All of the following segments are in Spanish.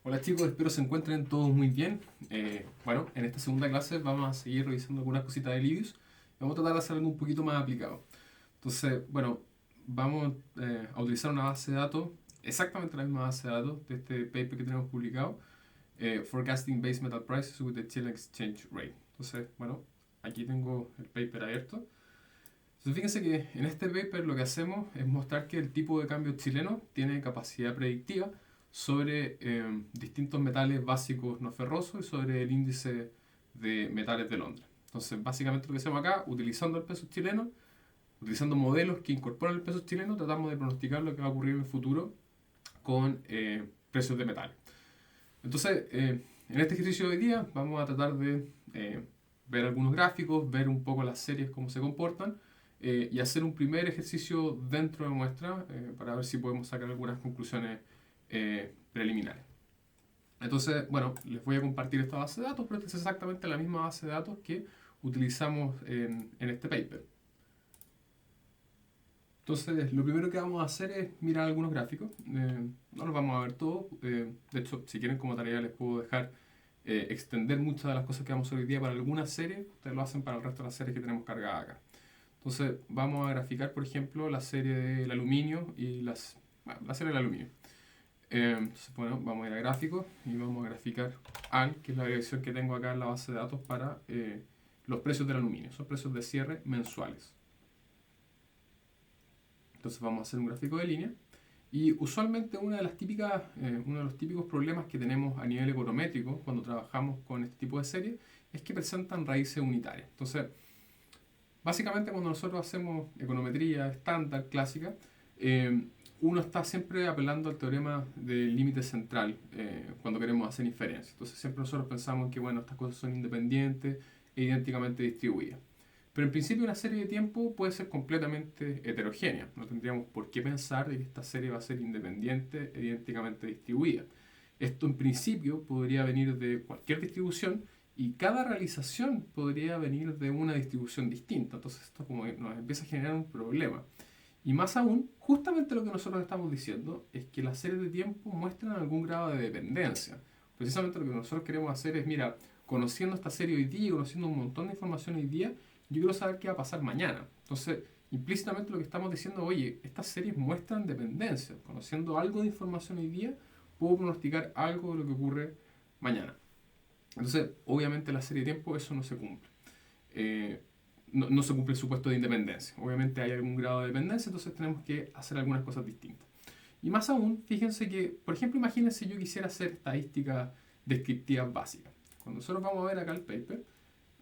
Hola chicos, espero se encuentren todos muy bien. Bueno, en esta segunda clase vamos a seguir revisando algunas cositas de Libius. Vamos a tratar de hacer algo un poquito más aplicado. Entonces, bueno, vamos a utilizar una base de datos, exactamente la misma base de datos de este paper que tenemos publicado, Forecasting Base Metal Prices with the Chilean Exchange Rate. Entonces, bueno, aquí tengo el paper abierto. Entonces, fíjense que en este paper lo que hacemos es mostrar que el tipo de cambio chileno tiene capacidad predictiva sobre distintos metales básicos no ferrosos y sobre el índice de metales de Londres. Entonces, básicamente lo que hacemos acá, utilizando el peso chileno, utilizando modelos que incorporan el peso chileno, tratamos de pronosticar lo que va a ocurrir en el futuro con precios de metales. Entonces, en este ejercicio de hoy día vamos a tratar de ver algunos gráficos, ver un poco las series, cómo se comportan, y hacer un primer ejercicio dentro de muestra para ver si podemos sacar algunas conclusiones preliminares. Entonces, bueno, les voy a compartir esta base de datos, pero esta es exactamente la misma base de datos que utilizamos en este paper. Entonces, lo primero que vamos a hacer es mirar algunos gráficos. No los vamos a ver todos. De hecho, si quieren como tarea les puedo dejar extender muchas de las cosas que vamos a hacer hoy día para algunas series. Ustedes lo hacen para el resto de las series que tenemos cargadas acá. Entonces, vamos a graficar, por ejemplo, la serie del aluminio y la serie del aluminio. Entonces, bueno, vamos a ir a gráficos y vamos a graficar AL, que es la dirección que tengo acá en la base de datos para los precios del aluminio. Son precios de cierre mensuales. Entonces vamos a hacer un gráfico de línea. Y usualmente uno de los típicos problemas que tenemos a nivel econométrico cuando trabajamos con este tipo de series es que presentan raíces unitarias. Entonces, básicamente cuando nosotros hacemos econometría estándar, clásica, uno está siempre apelando al teorema del límite central cuando queremos hacer inferencia. Entonces siempre nosotros pensamos que bueno, estas cosas son independientes e idénticamente distribuidas. Pero en principio una serie de tiempo puede ser completamente heterogénea. No tendríamos por qué pensar de que esta serie va a ser independiente e idénticamente distribuida. Esto en principio podría venir de cualquier distribución y cada realización podría venir de una distribución distinta. Entonces esto como que nos empieza a generar un problema. Y más aún, justamente lo que nosotros estamos diciendo es que las series de tiempo muestran algún grado de dependencia. Precisamente lo que nosotros queremos hacer es, mira, conociendo esta serie hoy día, conociendo un montón de información hoy día, yo quiero saber qué va a pasar mañana. Entonces, implícitamente lo que estamos diciendo, oye, estas series muestran dependencia. Conociendo algo de información hoy día, puedo pronosticar algo de lo que ocurre mañana. Entonces, obviamente la serie de tiempo eso no se cumple. No se cumple el supuesto de independencia. Obviamente hay algún grado de dependencia, entonces tenemos que hacer algunas cosas distintas. Y más aún, fíjense que, por ejemplo, imagínense yo quisiera hacer estadísticas descriptivas básicas. Cuando nosotros vamos a ver acá el paper,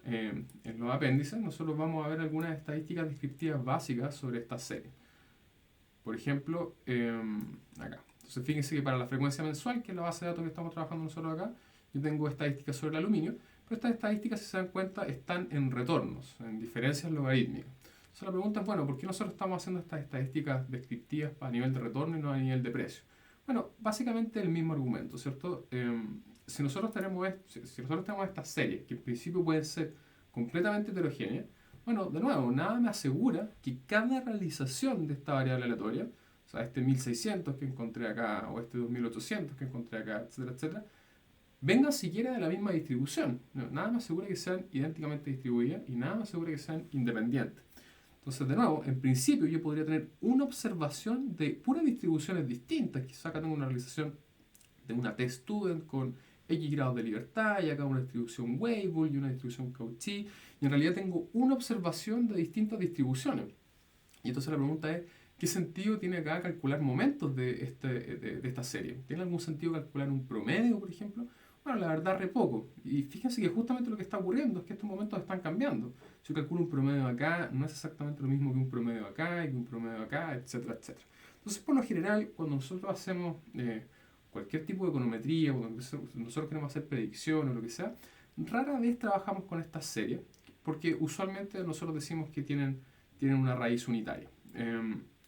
en los apéndices, nosotros vamos a ver algunas estadísticas descriptivas básicas sobre esta serie. Por ejemplo, acá. Entonces fíjense que para la frecuencia mensual, que es la base de datos que estamos trabajando nosotros acá, yo tengo estadísticas sobre el aluminio, pero estas estadísticas, si se dan cuenta, están en retornos, en diferencias logarítmicas. Entonces la pregunta es, bueno, ¿por qué nosotros estamos haciendo estas estadísticas descriptivas a nivel de retorno y no a nivel de precio? Bueno, básicamente el mismo argumento, ¿cierto? Si nosotros tenemos estas series, que en principio pueden ser completamente heterogéneas, bueno, de nuevo, nada me asegura que cada realización de esta variable aleatoria, o sea, este 1600 que encontré acá, o este 2800 que encontré acá, etcétera, etcétera, vengan siquiera de la misma distribución. No, nada me asegura que sean idénticamente distribuidas y nada me asegura que sean independientes. Entonces, de nuevo, en principio yo podría tener una observación de puras distribuciones distintas. Quizá acá tengo una realización de una t-student con X grados de libertad y acá una distribución Weibull y una distribución Cauchy, y en realidad tengo una observación de distintas distribuciones. Y entonces la pregunta es, ¿qué sentido tiene acá calcular momentos de esta serie? ¿Tiene algún sentido calcular un promedio, por ejemplo? Bueno, la verdad, re poco. Y fíjense que justamente lo que está ocurriendo es que estos momentos están cambiando. Si yo calculo un promedio acá, no es exactamente lo mismo que un promedio acá y que un promedio acá, etcétera, etcétera. Entonces, por lo general, cuando nosotros hacemos cualquier tipo de econometría, cuando nosotros queremos hacer predicciones o lo que sea, rara vez trabajamos con estas series, porque usualmente nosotros decimos que tienen una raíz unitaria.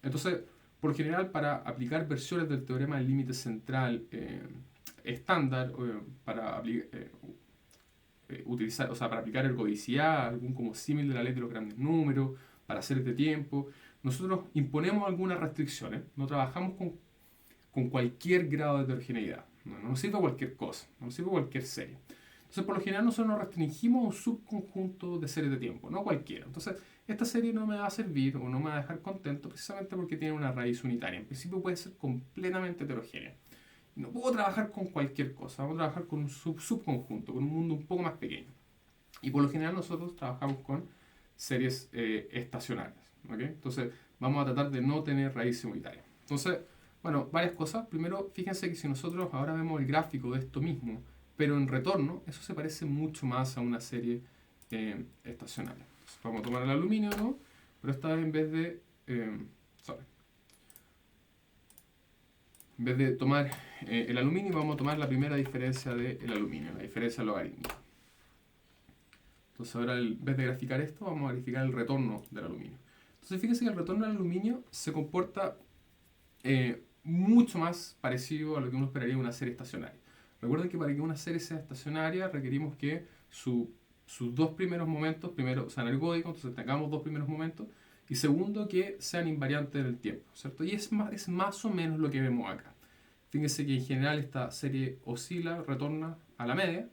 Entonces, por lo general, para aplicar versiones del teorema del límite central estándar, para utilizar, o sea, para aplicar ergodicidad, algún como símil de la ley de los grandes números, para hacer este tiempo, nosotros imponemos algunas restricciones, no trabajamos con cualquier grado de heterogeneidad. no nos sirve cualquier cosa, no nos sirve cualquier serie. Entonces, por lo general, nosotros nos restringimos a un subconjunto de series de tiempo, no cualquiera. Entonces, esta serie no me va a servir o no me va a dejar contento precisamente porque tiene una raíz unitaria. En principio puede ser completamente heterogénea. No puedo trabajar con cualquier cosa, vamos a trabajar con un subconjunto, con un mundo un poco más pequeño. Y por lo general nosotros trabajamos con series estacionarias. ¿Okay? Entonces, vamos a tratar de no tener raíces unitarias. Entonces, bueno, varias cosas. Primero, fíjense que si nosotros ahora vemos el gráfico de esto mismo, pero en retorno, eso se parece mucho más a una serie estacionaria. Entonces, vamos a tomar el aluminio, ¿no? Pero esta vez en vez de... en vez de tomar el aluminio, vamos a tomar la primera diferencia del aluminio, la diferencia logarítmica. Entonces ahora, en vez de graficar esto, vamos a graficar el retorno del aluminio. Entonces fíjense que el retorno del aluminio se comporta mucho más parecido a lo que uno esperaría de una serie estacionaria. Recuerden que para que una serie sea estacionaria requerimos que sus dos primeros momentos, primero sean ergódicos, entonces tengamos dos primeros momentos, y segundo, que sean invariantes en el tiempo, ¿cierto? Y es más o menos lo que vemos acá. Fíjense que en general esta serie oscila, retorna a la media,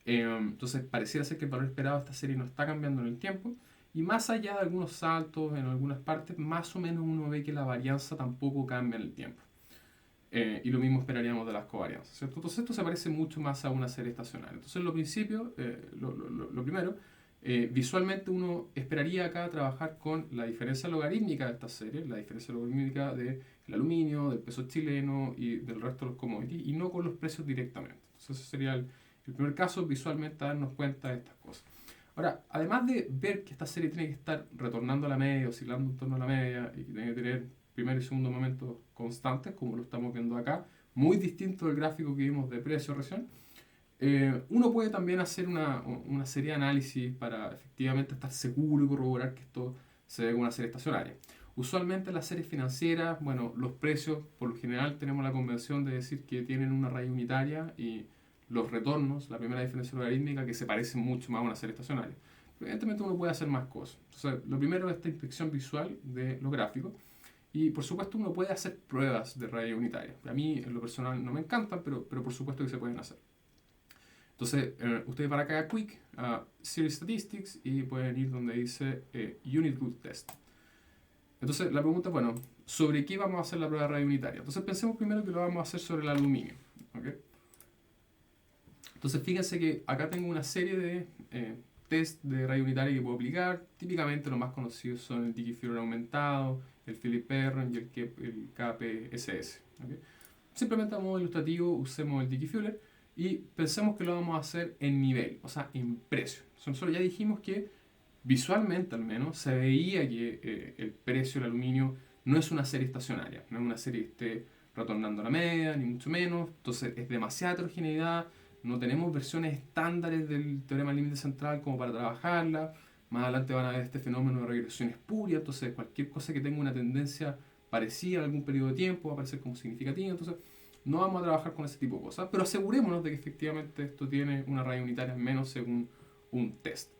entonces pareciera ser que el valor esperado de esta serie no está cambiando en el tiempo, y más allá de algunos saltos en algunas partes, más o menos uno ve que la varianza tampoco cambia en el tiempo. Y lo mismo esperaríamos de las covarianzas, ¿cierto? Entonces esto se parece mucho más a una serie estacionaria. Entonces lo primero, visualmente uno esperaría acá trabajar con la diferencia logarítmica de esta serie, la diferencia logarítmica del aluminio, del peso chileno y del resto de los commodities, y no con los precios directamente. Entonces ese sería el primer caso, visualmente darnos cuenta de estas cosas. Ahora, además de ver que esta serie tiene que estar retornando a la media, oscilando en torno a la media, y que tiene que tener primer y segundo momentos constantes, como lo estamos viendo acá, muy distinto del gráfico que vimos de precio recién, uno puede también hacer una serie de análisis para efectivamente estar seguro y corroborar que esto se ve como una serie estacionaria. Usualmente en las series financieras, bueno, los precios, por lo general tenemos la convención de decir que tienen una raíz unitaria y los retornos, la primera diferencia logarítmica, que se parece mucho más a una serie estacionaria. Evidentemente uno puede hacer más cosas. Entonces, lo primero es esta inspección visual de los gráficos. Y por supuesto uno puede hacer pruebas de raíz unitaria. A mí en lo personal no me encantan, pero por supuesto que se pueden hacer. Entonces, ustedes van acá a Quick, a Series Statistics, y pueden ir donde dice Unit Good Test. Entonces, la pregunta es, bueno, ¿sobre qué vamos a hacer la prueba de raíz unitaria? Entonces, pensemos primero que lo vamos a hacer sobre el aluminio. ¿Okay? Entonces, fíjense que acá tengo una serie de test de raíz unitaria que puedo aplicar. Típicamente los más conocidos son el Dickey-Fuller aumentado, el Philip-Perron y el KPSS. ¿Okay? Simplemente a modo ilustrativo usemos el Dickey-Fuller y pensemos que lo vamos a hacer en nivel, o sea, en precio. Nosotros ya dijimos que visualmente al menos se veía que el precio del aluminio no es una serie estacionaria, no es una serie que esté retornando a la media, ni mucho menos. Entonces es demasiada heterogeneidad, no tenemos versiones estándares del teorema del límite central como para trabajarla. Más adelante van a ver este fenómeno de regresión espuria, entonces cualquier cosa que tenga una tendencia parecida a algún periodo de tiempo va a aparecer como significativa. Entonces no vamos a trabajar con ese tipo de cosas, pero asegurémonos de que efectivamente esto tiene una raíz unitaria al menos según un test.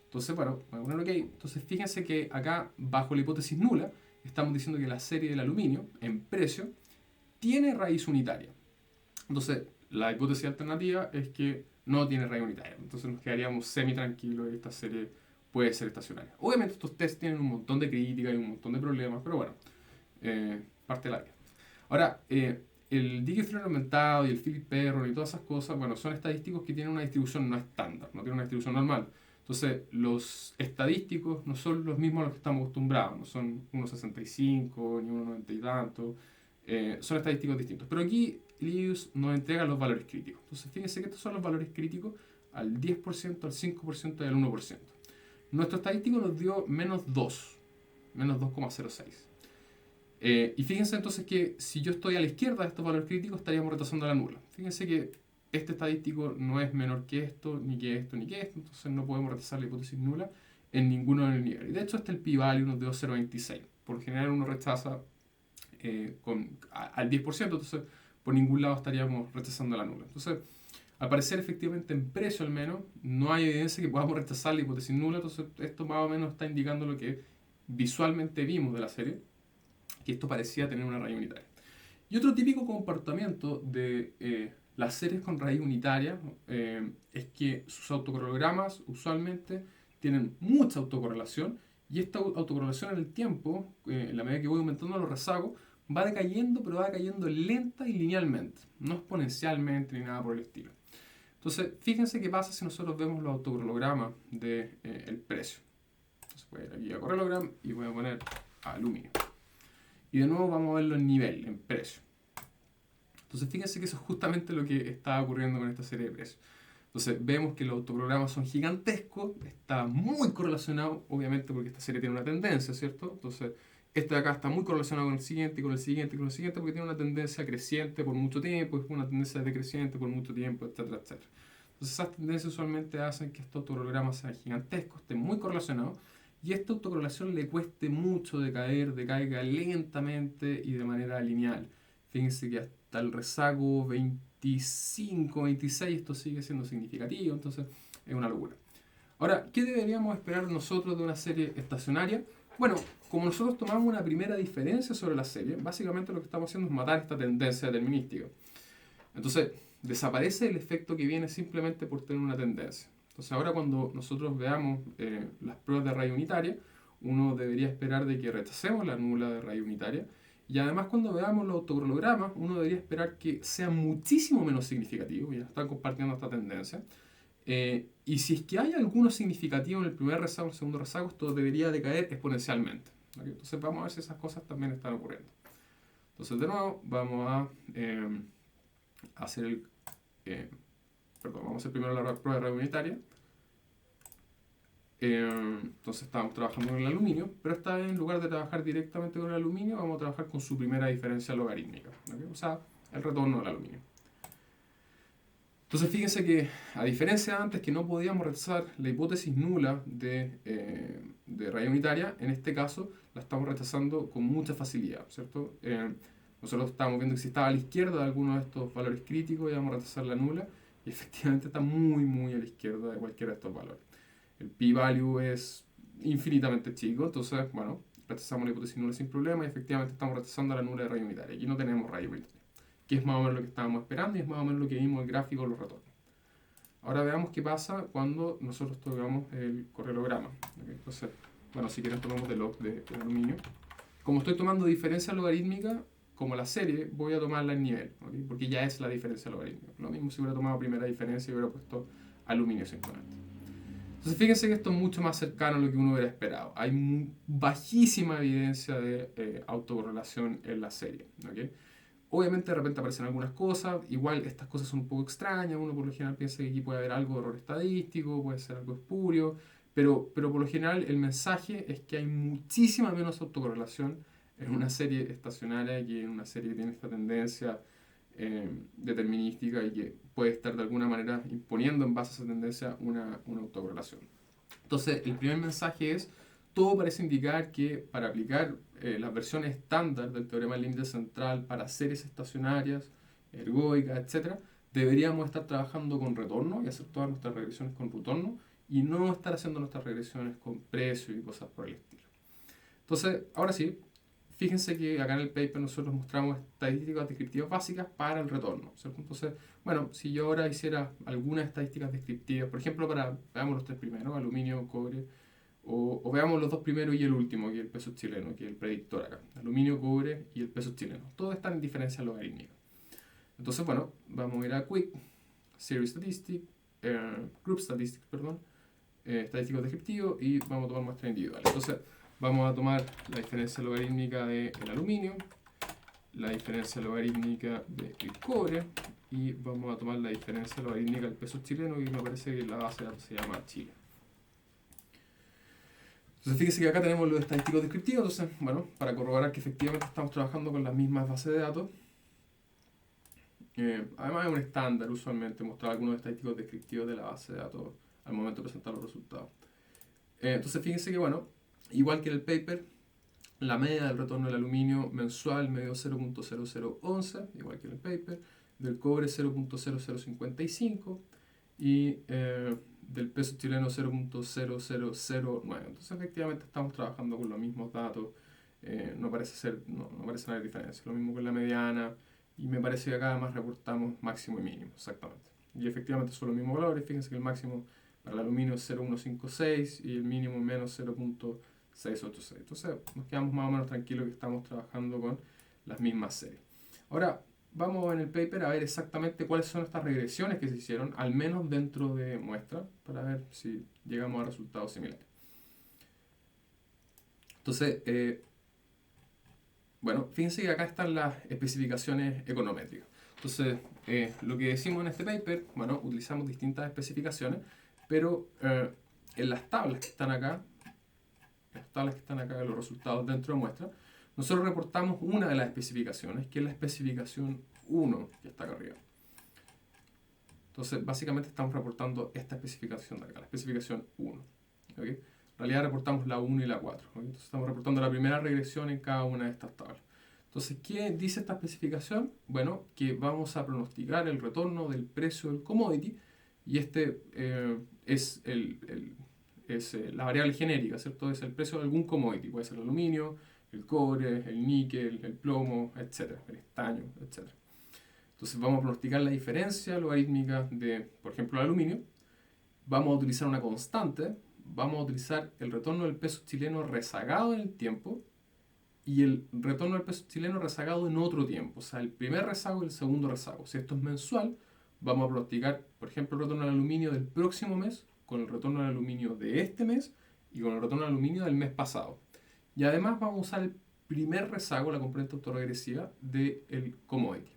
Entonces, bueno, voy a poner OK. Entonces fíjense que acá, bajo la hipótesis nula, estamos diciendo que la serie del aluminio, en precio, tiene raíz unitaria. Entonces, la hipótesis alternativa es que no tiene raíz unitaria. Entonces nos quedaríamos semi tranquilos y esta serie puede ser estacionaria. Obviamente estos tests tienen un montón de críticas y un montón de problemas, pero bueno, parte de la vida. Ahora, el Dickey-Fuller aumentado y el Philip-Perron y todas esas cosas, bueno, son estadísticos que tienen una distribución no estándar, no tienen una distribución normal. Entonces, los estadísticos no son los mismos a los que estamos acostumbrados, no son 1,65 ni 1,90 y tanto, son estadísticos distintos. Pero aquí Linus nos entrega los valores críticos. Entonces, fíjense que estos son los valores críticos al 10%, al 5% y al 1%. Nuestro estadístico nos dio menos 2, menos 2,06. Y fíjense entonces que si yo estoy a la izquierda de estos valores críticos, estaríamos retrasando la nula. Fíjense que este estadístico no es menor que esto, ni que esto, ni que esto, entonces no podemos retrasar la hipótesis nula en ninguno de los niveles. Y de hecho, este es el p-value, nos dio 0,26. Por lo general uno rechaza al 10%, entonces por ningún lado estaríamos rechazando la nula. Entonces, al parecer, efectivamente, en precio al menos, no hay evidencia que podamos rechazar la hipótesis nula, entonces esto más o menos está indicando lo que visualmente vimos de la serie, que esto parecía tener una raíz unitaria. Y otro típico comportamiento de las series con raíz unitaria es que sus autocorrelogramas usualmente tienen mucha autocorrelación y esta autocorrelación en el tiempo, en la medida que voy aumentando los rezagos, va decayendo, pero va decayendo lenta y linealmente, no exponencialmente ni nada por el estilo. Entonces, fíjense qué pasa si nosotros vemos los autocorrelogramas del precio. Entonces voy a ir aquí a correlogram y voy a poner aluminio. Y de nuevo vamos a verlo en nivel, en precio. Entonces fíjense que eso es justamente lo que está ocurriendo con esta serie de precios. Entonces vemos que los autoprogramas son gigantescos, está muy correlacionado, obviamente porque esta serie tiene una tendencia, ¿cierto? Entonces este de acá está muy correlacionado con el siguiente, con el siguiente, con el siguiente, porque tiene una tendencia creciente por mucho tiempo, una tendencia decreciente por mucho tiempo, etcétera, etcétera. Entonces esas tendencias usualmente hacen que estos autoprogramas sean gigantescos, estén muy correlacionados, y esta autocorrelación le cueste mucho decaer, decaiga lentamente y de manera lineal. Fíjense que hasta el rezago 25, 26 esto sigue siendo significativo, entonces es una locura. Ahora, ¿qué deberíamos esperar nosotros de una serie estacionaria? Bueno, como nosotros tomamos una primera diferencia sobre la serie, básicamente lo que estamos haciendo es matar esta tendencia determinística. Entonces, desaparece el efecto que viene simplemente por tener una tendencia. Entonces, ahora cuando nosotros veamos las pruebas de raíz unitaria, uno debería esperar de que rechacemos la nula de raíz unitaria. Y además cuando veamos los autocronogramas, uno debería esperar que sea muchísimo menos significativo, ya están compartiendo esta tendencia. Y si es que hay alguno significativo en el primer rezago, en el segundo rezago, esto debería decaer exponencialmente. ¿Okay? Entonces vamos a ver si esas cosas también están ocurriendo. Entonces de nuevo vamos a hacer vamos a hacer primero la prueba de radio unitaria. Entonces estábamos trabajando con el aluminio, pero esta vez en lugar de trabajar directamente con el aluminio, vamos a trabajar con su primera diferencia logarítmica, ¿okay? O sea, el retorno del aluminio. Entonces fíjense que, a diferencia de antes que no podíamos rechazar la hipótesis nula de raíz unitaria, en este caso la estamos rechazando con mucha facilidad, ¿cierto? Nosotros estábamos viendo que si estaba a la izquierda de alguno de estos valores críticos íbamos a rechazar la nula, y efectivamente está muy, muy a la izquierda de cualquiera de estos valores. El p-value es infinitamente chico, entonces, bueno, rechazamos la hipótesis nula sin problema y efectivamente estamos rechazando la nula de raíz unitaria. Aquí no tenemos raíz unitaria, que es más o menos lo que estábamos esperando y es más o menos lo que vimos en el gráfico de los retornos. Ahora veamos qué pasa cuando nosotros tomamos el correlograma. ¿Okay? Entonces, bueno, si quieren tomemos de log de aluminio. Como estoy tomando diferencia logarítmica, como la serie, voy a tomarla en nivel, ¿okay? Porque ya es la diferencia logarítmica. Lo mismo si hubiera tomado primera diferencia y hubiera puesto aluminio simplemente. Entonces fíjense que esto es mucho más cercano a lo que uno hubiera esperado. Hay bajísima evidencia de autocorrelación en la serie. ¿Okay? Obviamente de repente aparecen algunas cosas, igual estas cosas son un poco extrañas, uno por lo general piensa que aquí puede haber algo de error estadístico, puede ser algo espurio, pero por lo general el mensaje es que hay muchísima menos autocorrelación en una serie estacionaria que en una serie que tiene esta tendencia determinística y que puede estar de alguna manera imponiendo en base a esa tendencia una autocorrelación. Entonces, el primer mensaje es, todo parece indicar que para aplicar las versiones estándar del teorema del límite central para series estacionarias, ergóicas, etc., deberíamos estar trabajando con retorno y hacer todas nuestras regresiones con retorno y no estar haciendo nuestras regresiones con precio y cosas por el estilo. Entonces, ahora sí, fíjense que acá en el paper nosotros mostramos estadísticas descriptivas básicas para el retorno, ¿cierto? Entonces, bueno, si yo ahora hiciera algunas estadísticas descriptivas, por ejemplo, veamos los tres primeros, aluminio, cobre, o veamos los dos primeros y el último, que es el peso chileno, que es el predictor acá, aluminio, cobre y el peso chileno. Todos están en diferencia logarítmica. Entonces, bueno, vamos a ir a Quick, Series Statistics, Group Statistics, perdón, estadísticos descriptivos y vamos a tomar muestras individuales. Entonces, vamos a tomar la diferencia logarítmica del aluminio, la diferencia logarítmica del cobre y vamos a tomar la diferencia logarítmica del peso chileno, que me parece que la base de datos se llama Chile. Entonces fíjense que acá tenemos los estadísticos descriptivos, entonces, bueno, para corroborar que efectivamente estamos trabajando con las mismas bases de datos. Además es un estándar usualmente mostrar algunos estadísticos descriptivos de la base de datos al momento de presentar los resultados. Entonces fíjense que, bueno, igual que en el paper, la media del retorno del aluminio mensual me dio 0.0011, igual que en el paper, del cobre 0.0055 y del peso chileno 0.0009. Entonces efectivamente estamos trabajando con los mismos datos, no parece haber diferencia. Lo mismo con la mediana y me parece que acá además reportamos máximo y mínimo, exactamente. Y efectivamente son los mismos valores, fíjense que el máximo para el aluminio es 0,156 y el mínimo menos 0,686. Entonces nos quedamos más o menos tranquilos que estamos trabajando con las mismas series. Ahora vamos en el paper a ver exactamente cuáles son estas regresiones que se hicieron, al menos dentro de muestra, para ver si llegamos a resultados similares. Entonces, bueno, fíjense que acá están las especificaciones econométricas. Entonces, lo que decimos en este paper, bueno, utilizamos distintas especificaciones, pero en las tablas que están acá, los resultados dentro de muestra, nosotros reportamos una de las especificaciones, que es la especificación 1, que está acá arriba. Entonces, básicamente estamos reportando esta especificación de acá, la especificación 1. ¿Okay? En realidad reportamos la 1 y la 4. ¿Okay? Entonces, estamos reportando la primera regresión en cada una de estas tablas. Entonces, ¿qué dice esta especificación? Bueno, que vamos a pronosticar el retorno del precio del commodity, y este es la variable genérica, ¿cierto? Es el precio de algún commodity, puede ser el aluminio, el cobre, el níquel, el plomo, etc., el estaño, etc. Entonces vamos a pronosticar la diferencia logarítmica de, por ejemplo, el aluminio. Vamos a utilizar una constante, vamos a utilizar el retorno del peso chileno rezagado en el tiempo y el retorno del peso chileno rezagado en otro tiempo, o sea, el primer rezago y el segundo rezago. Si esto es mensual, vamos a pronosticar, por ejemplo, el retorno del aluminio del próximo mes con el retorno del aluminio de este mes y con el retorno del aluminio del mes pasado. Y además vamos a usar el primer rezago, la componente autorregresiva del commodity.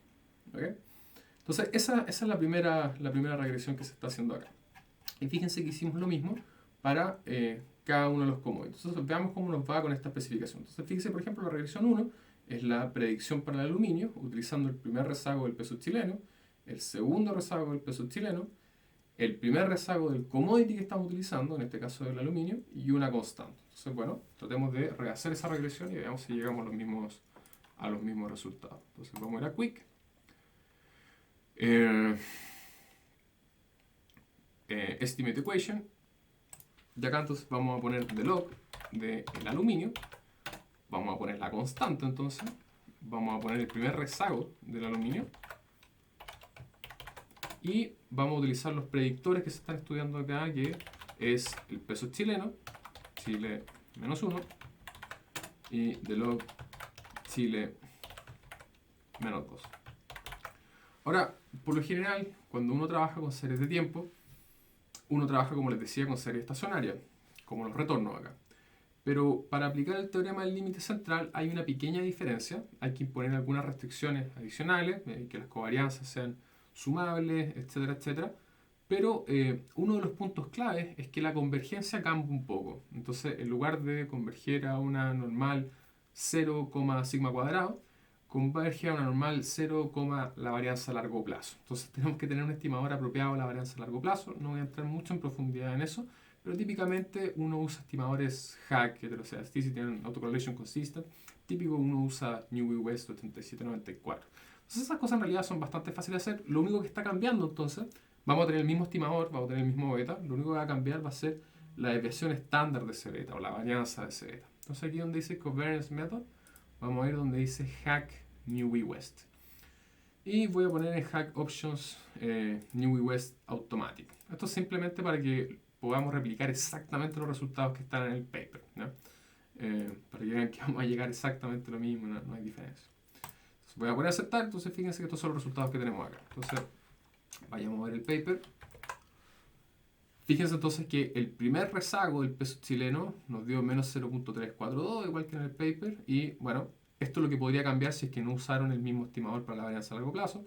¿Okay? Entonces, esa es la primera regresión que se está haciendo acá. Y fíjense que hicimos lo mismo para cada uno de los commodities. Entonces, veamos cómo nos va con esta especificación. Entonces, fíjense, por ejemplo, la regresión 1 es la predicción para el aluminio, utilizando el primer rezago del peso chileno, el segundo rezago del peso chileno, el primer rezago del commodity que estamos utilizando, en este caso del aluminio, y una constante. Entonces, bueno, tratemos de rehacer esa regresión y veamos si llegamos a los mismos resultados. Entonces, vamos a ir a Quick. Estimate equation. Y acá entonces vamos a poner the log del aluminio. Vamos a poner la constante entonces. Vamos a poner el primer rezago del aluminio. Y vamos a utilizar los predictores que se están estudiando acá, que es el peso chileno, Chile menos 1, y the log Chile menos 2. Ahora, por lo general, cuando uno trabaja con series de tiempo, uno trabaja, como les decía, con series estacionarias, como los retornos acá. Pero para aplicar el teorema del límite central hay una pequeña diferencia. Hay que imponer algunas restricciones adicionales, que las covarianzas sean sumables, etcétera, etcétera. Pero uno de los puntos claves es que la convergencia cambia un poco. Entonces, en lugar de converger a una normal 0, sigma cuadrado, converge a una normal 0, la varianza a largo plazo. Entonces, tenemos que tener un estimador apropiado de la varianza a largo plazo. No voy a entrar mucho en profundidad en eso, pero típicamente uno usa estimadores HAC, Heteroscedasticity and Autocorrelation Consistent. Típico uno usa Newey West 8794. Entonces esas cosas en realidad son bastante fáciles de hacer. Lo único que está cambiando entonces, vamos a tener el mismo estimador, vamos a tener el mismo beta. Lo único que va a cambiar va a ser la desviación estándar de ese beta o la varianza de ese beta. Entonces aquí donde dice Covariance Method, vamos a ir donde dice HAC Newey West. Y voy a poner en HAC Options Newey West Automatic. Esto es simplemente para que podamos replicar exactamente los resultados que están en el paper, ¿no? Para que vean que vamos a llegar exactamente lo mismo, no hay diferencia. Entonces voy a poner a aceptar, entonces fíjense que estos son los resultados que tenemos acá. Entonces, vayamos a ver el paper. Fíjense entonces que el primer rezago del peso chileno nos dio menos 0.342, igual que en el paper, y bueno, esto es lo que podría cambiar si es que no usaron el mismo estimador para la varianza a largo plazo.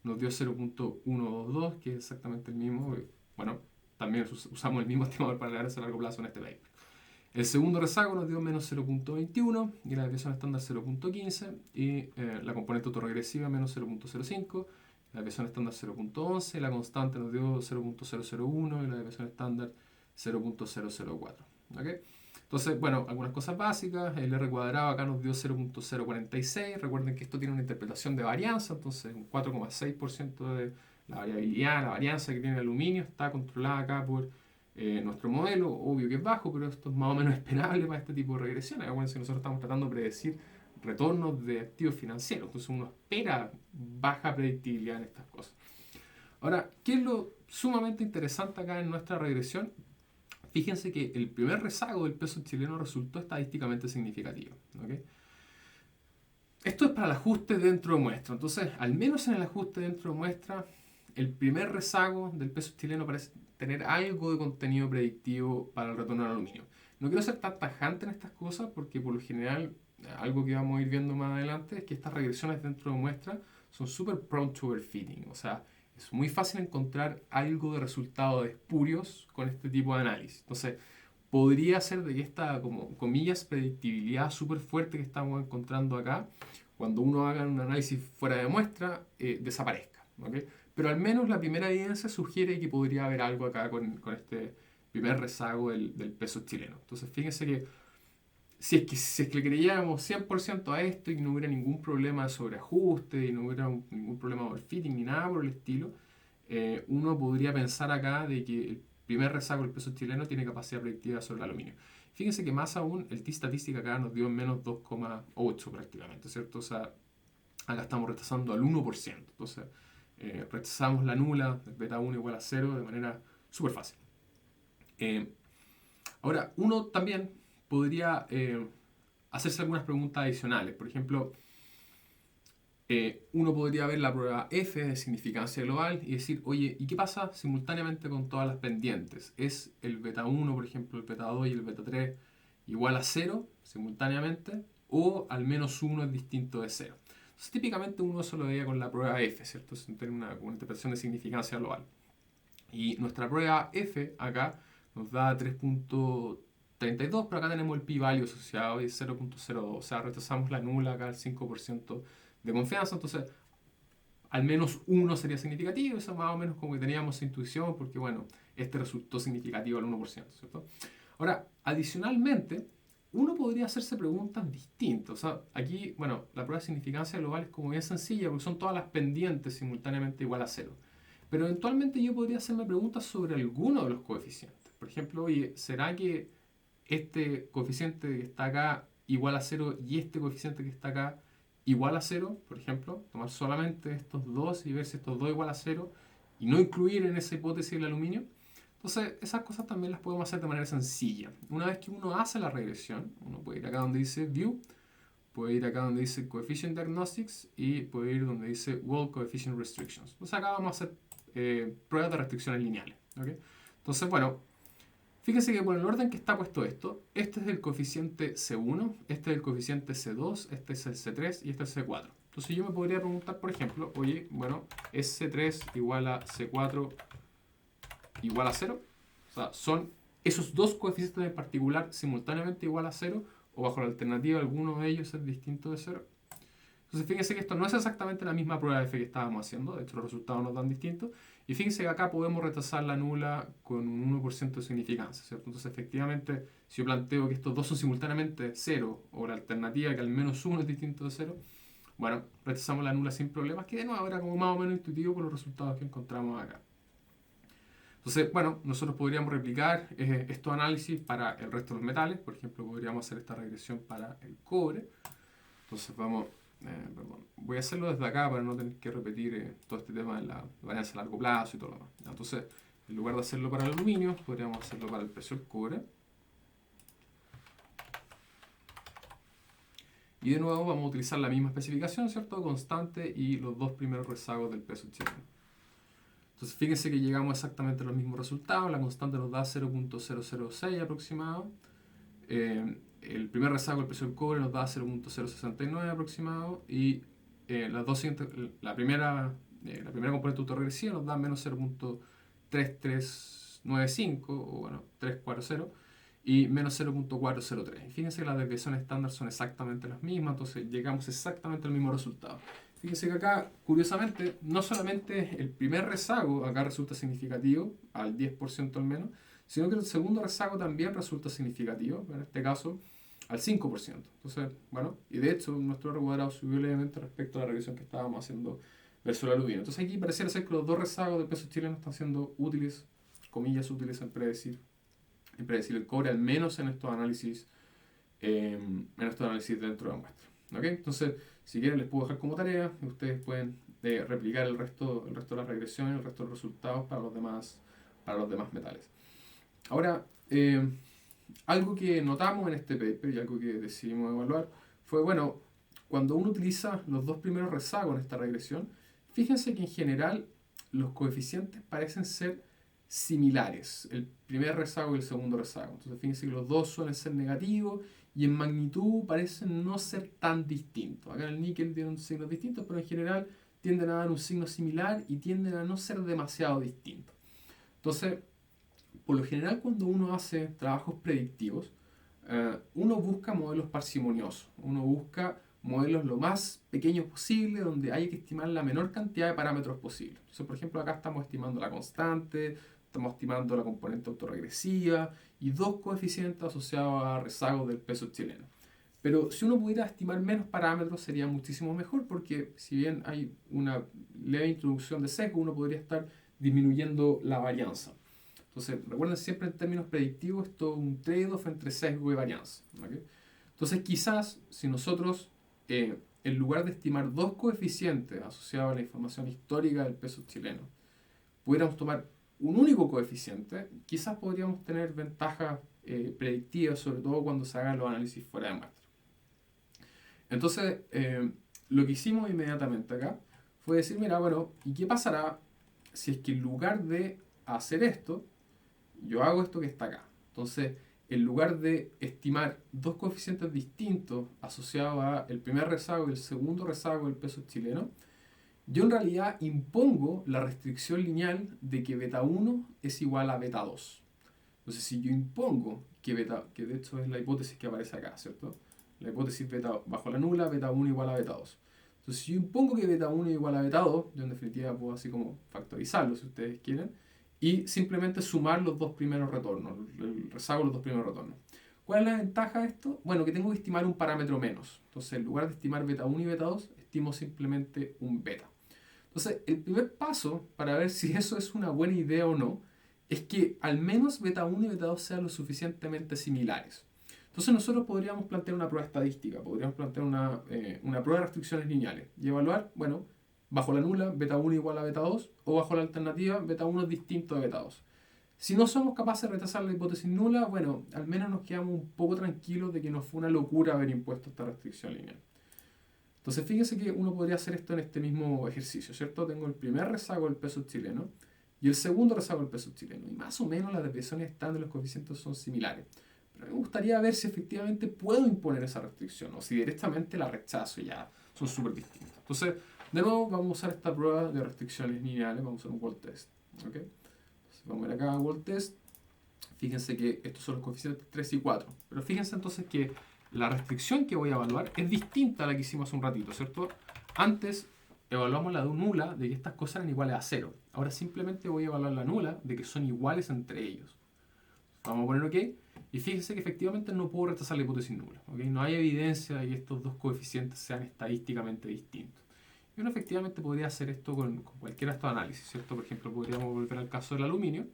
Nos dio 0.122, que es exactamente el mismo. Bueno, también usamos el mismo estimador para la varianza a largo plazo en este paper. El segundo rezago nos dio menos 0.21 y la desviación estándar 0.15 y la componente autorregresiva menos 0.05, la desviación estándar 0.11, la constante nos dio 0.001 y la desviación estándar 0.004. ¿Okay? Entonces, bueno, algunas cosas básicas. El R cuadrado acá nos dio 0.046. Recuerden que esto tiene una interpretación de varianza, entonces un 4,6% de la variabilidad, la varianza que tiene el aluminio está controlada acá por nuestro modelo. Obvio que es bajo, pero esto es más o menos esperable para este tipo de regresiones. Acuérdense que nosotros estamos tratando de predecir retornos de activos financieros. Entonces uno espera baja predictibilidad en estas cosas. Ahora, ¿qué es lo sumamente interesante acá en nuestra regresión? Fíjense que el primer rezago del peso chileno resultó estadísticamente significativo. ¿Okay? Esto es para el ajuste dentro de muestra. Entonces, al menos en el ajuste dentro de muestra, el primer rezago del peso chileno parece tener algo de contenido predictivo para el retorno al aluminio. No quiero ser tan tajante en estas cosas porque por lo general, algo que vamos a ir viendo más adelante es que estas regresiones dentro de muestra son súper prone to overfitting. O sea, es muy fácil encontrar algo de resultados espurios con este tipo de análisis. Entonces, podría ser de que esta, como comillas, predictibilidad súper fuerte que estamos encontrando acá, cuando uno haga un análisis fuera de muestra, desaparezca. ¿Okay? Pero al menos la primera evidencia sugiere que podría haber algo acá con este primer rezago del peso chileno. Entonces, fíjense que si es que le creyéramos 100% a esto y no hubiera ningún problema de sobreajuste y no hubiera ningún problema de overfitting ni nada por el estilo, uno podría pensar acá de que el primer rezago del peso chileno tiene capacidad predictiva sobre el aluminio. Fíjense que más aún el t-statística acá nos dio en menos 2,8 prácticamente, ¿cierto? O sea, acá estamos rechazando al 1%. Entonces, rechazamos la nula, el beta 1 igual a 0 de manera súper fácil. Ahora, uno también podría hacerse algunas preguntas adicionales. Por ejemplo, uno podría ver la prueba F de significancia global y decir, oye, ¿y qué pasa simultáneamente con todas las pendientes? ¿Es el beta 1, por ejemplo, el beta 2 y el beta 3 igual a 0 simultáneamente? ¿O al menos 1 es distinto de 0? Entonces, típicamente uno eso lo veía con la prueba F, ¿cierto? Es tener una interpretación de significancia global. Y nuestra prueba F acá nos da 3.32, pero acá tenemos el p-value asociado y es 0.02. O sea, rechazamos la nula acá al 5% de confianza. Entonces, al menos 1 sería significativo. Eso más o menos como que teníamos intuición, porque bueno, este resultó significativo al 1%, ¿cierto? Ahora, adicionalmente, uno podría hacerse preguntas distintas. O sea, aquí, bueno, la prueba de significancia global es como bien sencilla, porque son todas las pendientes simultáneamente igual a 0. Pero eventualmente yo podría hacerme preguntas sobre alguno de los coeficientes. Por ejemplo, oye, ¿será que este coeficiente que está acá igual a 0 y este coeficiente que está acá igual a 0? Por ejemplo, tomar solamente estos dos y ver si estos dos igual a 0 y no incluir en esa hipótesis el aluminio. Entonces, esas cosas también las podemos hacer de manera sencilla. Una vez que uno hace la regresión, uno puede ir acá donde dice View, puede ir acá donde dice Coefficient Diagnostics y puede ir donde dice Wall Coefficient Restrictions. Entonces acá vamos a hacer pruebas de restricciones lineales. ¿Okay? Entonces, bueno, fíjense que por el orden que está puesto esto, este es el coeficiente C1, este es el coeficiente C2, este es el C3 y este es el C4. Entonces yo me podría preguntar, por ejemplo, oye, bueno, ¿es C3 igual a C4 igual a 0? O sea, ¿son esos dos coeficientes en particular simultáneamente igual a 0? ¿O bajo la alternativa alguno de ellos es distinto de 0? Entonces fíjense que esto no es exactamente la misma prueba de F que estábamos haciendo, de hecho los resultados nos dan distintos, y fíjense que acá podemos rechazar la nula con un 1% de significancia, ¿cierto? Entonces efectivamente, si yo planteo que estos dos son simultáneamente 0, o la alternativa que al menos uno es distinto de 0, bueno, rechazamos la nula sin problemas, que de nuevo era como más o menos intuitivo por los resultados que encontramos acá. Entonces, bueno, nosotros podríamos replicar estos análisis para el resto de los metales, por ejemplo, podríamos hacer esta regresión para el cobre. Entonces vamos, perdón, voy a hacerlo desde acá para no tener que repetir todo este tema de la varianza a largo plazo y todo lo demás. Entonces, en lugar de hacerlo para el aluminio, podríamos hacerlo para el precio del cobre. Y de nuevo vamos a utilizar la misma especificación, ¿cierto? Constante y los dos primeros rezagos del peso chileno. Entonces fíjense que llegamos exactamente a los mismos resultados. La constante nos da 0.006 aproximado. El primer rezago del precio del cobre nos da 0.069 aproximado. Y las dos siguientes, la primera componente autorregresiva nos da menos 0.3395, o bueno, 340, y menos 0.403. Y fíjense que las desviaciones estándar son exactamente las mismas, entonces llegamos exactamente al mismo resultado. Fíjense que acá, curiosamente, no solamente el primer rezago acá resulta significativo, al 10% al menos, sino que el segundo rezago también resulta significativo, en este caso al 5%. Entonces, bueno, y de hecho nuestro R cuadrado subió levemente respecto a la revisión que estábamos haciendo versus el aluminio. Entonces aquí pareciera ser que los dos rezagos del peso chileno están siendo útiles, comillas útiles en predecir el cobre, al menos en estos análisis dentro de la muestra. ¿Ok? Entonces, si quieren les puedo dejar como tarea y ustedes pueden replicar el resto de las regresiones, el resto de los resultados para los demás metales. Ahora, algo que notamos en este paper y algo que decidimos evaluar fue, bueno, cuando uno utiliza los dos primeros rezagos en esta regresión, fíjense que en general los coeficientes parecen ser similares, el primer rezago y el segundo rezago. Entonces fíjense que los dos suelen ser negativos y en magnitud parecen no ser tan distintos. Acá en el níquel tienen signos distintos, pero en general tienden a dar un signo similar y tienden a no ser demasiado distintos. Entonces, por lo general cuando uno hace trabajos predictivos, uno busca modelos parsimoniosos, uno busca modelos lo más pequeños posible, donde haya que estimar la menor cantidad de parámetros posible. Entonces, por ejemplo, acá estamos estimando la constante, estamos estimando la componente autorregresiva y dos coeficientes asociados a rezagos del peso chileno. Pero si uno pudiera estimar menos parámetros sería muchísimo mejor, porque si bien hay una leve introducción de sesgo, uno podría estar disminuyendo la varianza. Entonces, recuerden siempre en términos predictivos, esto es un trade-off entre sesgo y varianza. ¿Okay? Entonces, quizás si nosotros, en lugar de estimar dos coeficientes asociados a la información histórica del peso chileno, pudiéramos tomar un único coeficiente, quizás podríamos tener ventajas predictivas, sobre todo cuando se hagan los análisis fuera de muestra. Entonces, lo que hicimos inmediatamente acá fue decir, mira, bueno, ¿y qué pasará si es que en lugar de hacer esto, yo hago esto que está acá? Entonces, en lugar de estimar dos coeficientes distintos asociados a el primer rezago y el segundo rezago del peso chileno, yo en realidad impongo la restricción lineal de que beta 1 es igual a beta 2. Entonces, si yo impongo que de hecho es la hipótesis que aparece acá, ¿cierto? La hipótesis beta bajo la nula, beta 1 igual a beta 2. Entonces, si yo impongo que beta 1 igual a beta 2, yo en definitiva puedo así como factorizarlo si ustedes quieren, y simplemente sumar los dos primeros retornos, el rezago de los dos primeros retornos. ¿Cuál es la ventaja de esto? Bueno, que tengo que estimar un parámetro menos. Entonces, en lugar de estimar beta 1 y beta 2, estimo simplemente un beta. Entonces, el primer paso para ver si eso es una buena idea o no, es que al menos beta 1 y beta 2 sean lo suficientemente similares. Entonces nosotros podríamos plantear una prueba estadística, podríamos plantear una prueba de restricciones lineales y evaluar, bueno, bajo la nula, beta 1 igual a beta 2, o bajo la alternativa, beta 1 es distinto de beta 2. Si no somos capaces de rechazar la hipótesis nula, bueno, al menos nos quedamos un poco tranquilos de que no fue una locura haber impuesto esta restricción lineal. Entonces fíjense que uno podría hacer esto en este mismo ejercicio, ¿cierto? Tengo el primer rezago del peso chileno y el segundo rezago del peso chileno. Y más o menos las desviaciones estándar de los coeficientes son similares. Pero me gustaría ver si efectivamente puedo imponer esa restricción o si directamente la rechazo y ya son súper distintos. Entonces, de nuevo vamos a usar esta prueba de restricciones lineales, vamos a hacer un wall test. ¿Okay? Entonces, vamos a ver acá wall test. Fíjense que estos son los coeficientes 3 y 4. Pero fíjense entonces que la restricción que voy a evaluar es distinta a la que hicimos hace un ratito, ¿cierto? Antes evaluamos la nula de que estas cosas eran iguales a 0. Ahora simplemente voy a evaluar la nula de que son iguales entre ellos. Vamos a poner OK. Y fíjense que efectivamente no puedo rechazar la hipótesis nula. ¿Okay? No hay evidencia de que estos dos coeficientes sean estadísticamente distintos. Y uno efectivamente podría hacer esto con cualquier de estos análisis, ¿cierto? Por ejemplo, podríamos volver al caso del aluminio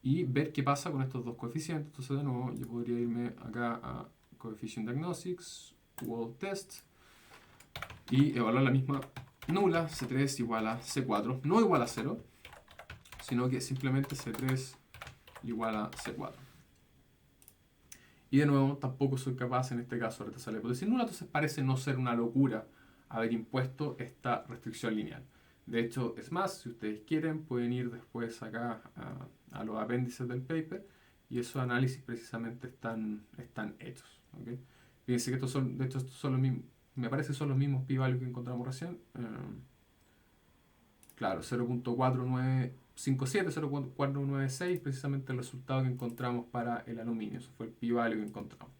y ver qué pasa con estos dos coeficientes. Entonces, de nuevo, yo podría irme acá a Coefficient Diagnostics, Wall Test, y evaluar la misma nula, C3 igual a C4, no igual a 0, sino que simplemente C3 igual a C4. Y de nuevo, tampoco soy capaz en este caso de rechazar la hipótesis nula, entonces parece no ser una locura haber impuesto esta restricción lineal. De hecho, es más, si ustedes quieren, pueden ir después acá a los apéndices del paper y esos análisis precisamente están hechos. ¿Okay? Fíjense que estos son, de hecho, estos son los mismos, me parece que son los mismos p-values que encontramos recién. Claro, 0.4957, 0.496, precisamente el resultado que encontramos para el aluminio. Eso fue el p-value que encontramos.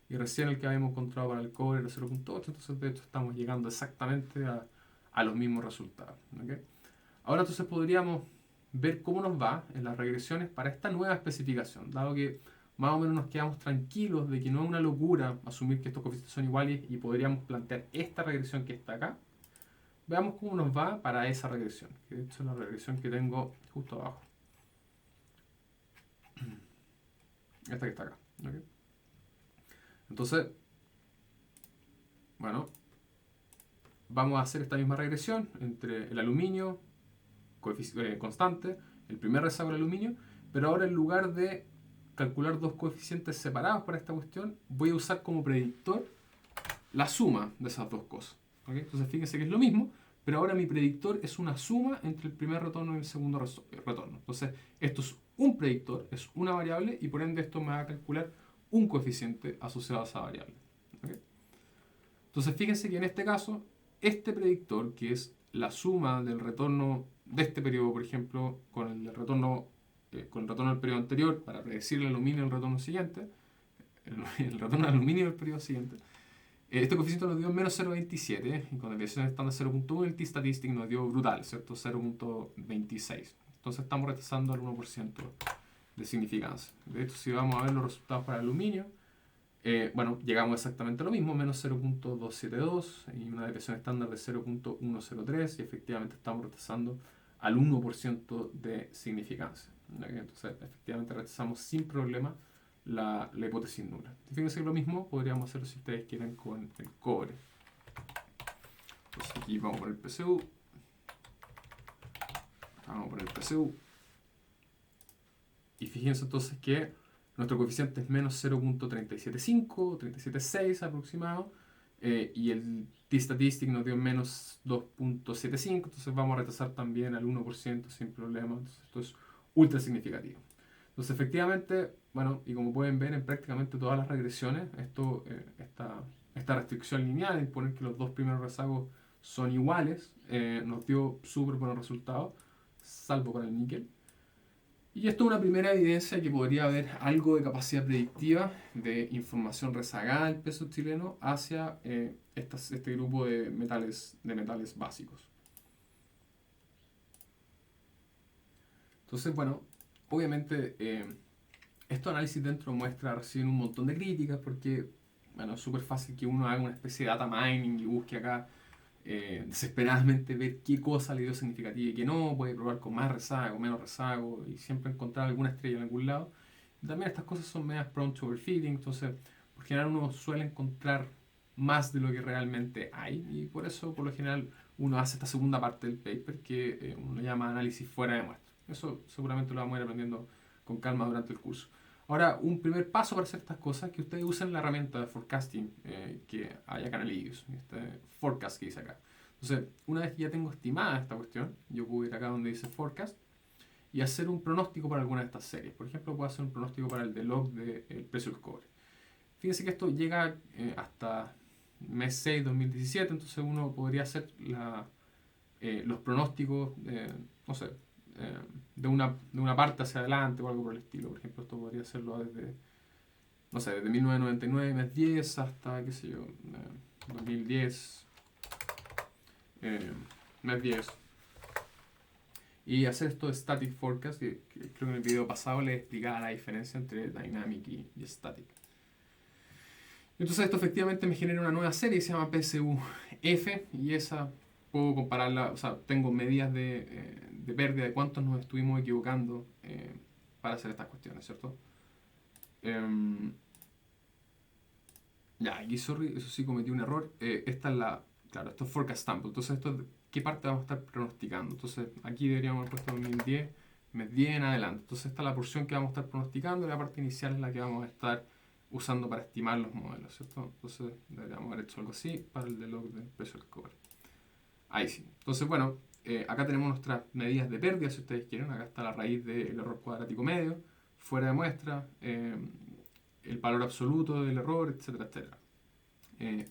Y recién el que habíamos encontrado para el cobre era 0.8, entonces de hecho estamos llegando exactamente a los mismos resultados. ¿Okay? Ahora entonces podríamos ver cómo nos va en las regresiones para esta nueva especificación, dado que más o menos nos quedamos tranquilos de que no es una locura asumir que estos coeficientes son iguales y podríamos plantear esta regresión que está acá. Veamos cómo nos va para esa regresión, que de hecho es la regresión que tengo justo abajo. Esta que está acá. ¿Okay? Entonces, bueno, vamos a hacer esta misma regresión entre el aluminio constante, el primer rezago del aluminio, pero ahora en lugar de calcular dos coeficientes separados para esta cuestión, voy a usar como predictor la suma de esas dos cosas. ¿Okay? Entonces fíjense que es lo mismo, pero ahora mi predictor es una suma entre el primer retorno y el segundo retorno. Entonces esto es un predictor, es una variable, y por ende esto me va a calcular un coeficiente asociado a esa variable. ¿Okay? Entonces fíjense que en este caso, este predictor, que es la suma del retorno de este periodo, por ejemplo, con el retorno del periodo anterior, para predecir el aluminio del retorno siguiente, el retorno del aluminio del periodo siguiente, este coeficiente nos dio menos 0,27 y con desviación estándar 0,1 el t-statistic nos dio brutal, ¿cierto? 0,26. Entonces estamos rechazando al 1% de significancia. De hecho, si vamos a ver los resultados para el aluminio, bueno, llegamos exactamente a lo mismo, menos 0,272 y una desviación estándar de 0,103 y efectivamente estamos rechazando al 1% de significancia. Entonces, efectivamente rechazamos sin problema la hipótesis nula. Fíjense que lo mismo podríamos hacerlo si ustedes quieren con el cobre. Entonces aquí vamos por el PSU. Vamos por el PSU. Y fíjense entonces que nuestro coeficiente es menos 0,375, 376 aproximado. Y el t-statistic nos dio menos 2,75. Entonces vamos a retrasar también al 1% sin problema. Entonces esto es ultra significativo. Entonces efectivamente, bueno, y como pueden ver en prácticamente todas las regresiones, esta restricción lineal, en poner que los dos primeros rezagos son iguales, nos dio súper buenos resultados, salvo para el níquel. Y esto es una primera evidencia de que podría haber algo de capacidad predictiva de información rezagada del peso chileno hacia este grupo de metales básicos. Entonces, bueno, obviamente estos análisis dentro de muestra reciben un montón de críticas porque, bueno, es súper fácil que uno haga una especie de data mining y busque acá desesperadamente ver qué cosa le dio significativa y qué no, puede probar con más rezago, menos rezago y siempre encontrar alguna estrella en algún lado. Y también estas cosas son medias prone to overfitting, entonces por general uno suele encontrar más de lo que realmente hay y por eso por lo general uno hace esta segunda parte del paper que uno llama análisis fuera de muestra. Eso seguramente lo vamos a ir aprendiendo con calma durante el curso. Ahora, un primer paso para hacer estas cosas es que ustedes usen la herramienta de forecasting que hay acá en el IBIUS, este forecast que dice acá. Entonces, una vez que ya tengo estimada esta cuestión, yo puedo ir acá donde dice forecast y hacer un pronóstico para alguna de estas series. Por ejemplo, puedo hacer un pronóstico para el log del precio del cobre. Fíjense que esto llega hasta mes 6 2017, entonces uno podría hacer los pronósticos, no sé, de una parte hacia adelante o algo por el estilo. Por ejemplo, esto podría hacerlo desde, no sé, desde 1999, mes 10, hasta, qué sé yo, 2010, mes 10. Y hacer esto de static forecast, que creo que en el video pasado les explicaba la diferencia entre dynamic y static. Entonces esto efectivamente me genera una nueva serie que se llama PSU-F y esa puedo compararla, o sea, tengo medidas de pérdida de cuántos nos estuvimos equivocando para hacer estas cuestiones, ¿cierto? Ya, aquí, sorry, eso sí cometí un error. Esta es claro, esto es forecast sample, entonces esto es qué parte vamos a estar pronosticando. Entonces aquí deberíamos haber puesto 2010, mes 10 en adelante. Entonces esta es la porción que vamos a estar pronosticando y la parte inicial es la que vamos a estar usando para estimar los modelos, ¿cierto? Entonces deberíamos haber hecho algo así para el log del precio del cobre. Ahí sí. Entonces, bueno, acá tenemos nuestras medidas de pérdida, si ustedes quieren. Acá está la raíz del error cuadrático medio, fuera de muestra, el valor absoluto del error, etcétera, etcétera.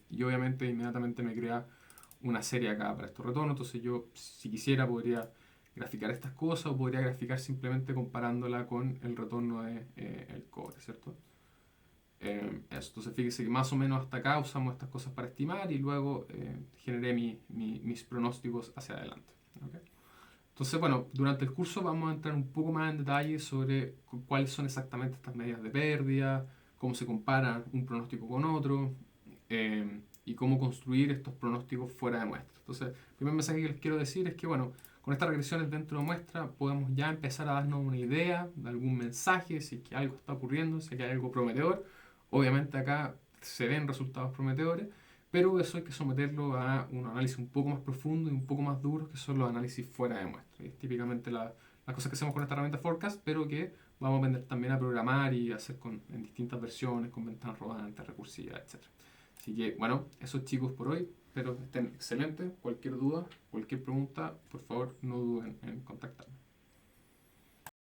Y obviamente inmediatamente me crea una serie acá para estos retornos. Entonces yo, si quisiera, podría graficar estas cosas o podría graficar simplemente comparándola con el retorno del cobre, ¿cierto? Entonces fíjese que más o menos hasta acá usamos estas cosas para estimar y luego generé mis pronósticos hacia adelante. ¿Okay? Entonces, bueno, durante el curso vamos a entrar un poco más en detalle sobre cuáles son exactamente estas medidas de pérdida, cómo se compara un pronóstico con otro y cómo construir estos pronósticos fuera de muestra. Entonces, el primer mensaje que les quiero decir es que, bueno, con estas regresiones dentro de muestra podemos ya empezar a darnos una idea de algún mensaje, si es que algo está ocurriendo, si es que hay algo prometedor. Obviamente acá se ven resultados prometedores, pero eso hay que someterlo a un análisis un poco más profundo y un poco más duro, que son los análisis fuera de muestra. Y es típicamente las cosas que hacemos con esta herramienta Forecast, pero que vamos a aprender también a programar y hacer en distintas versiones, con ventanas rodantes, recursivas, etc. Así que, bueno, eso chicos por hoy. Espero que estén excelentes. Cualquier duda, cualquier pregunta, por favor, no duden en contactarme.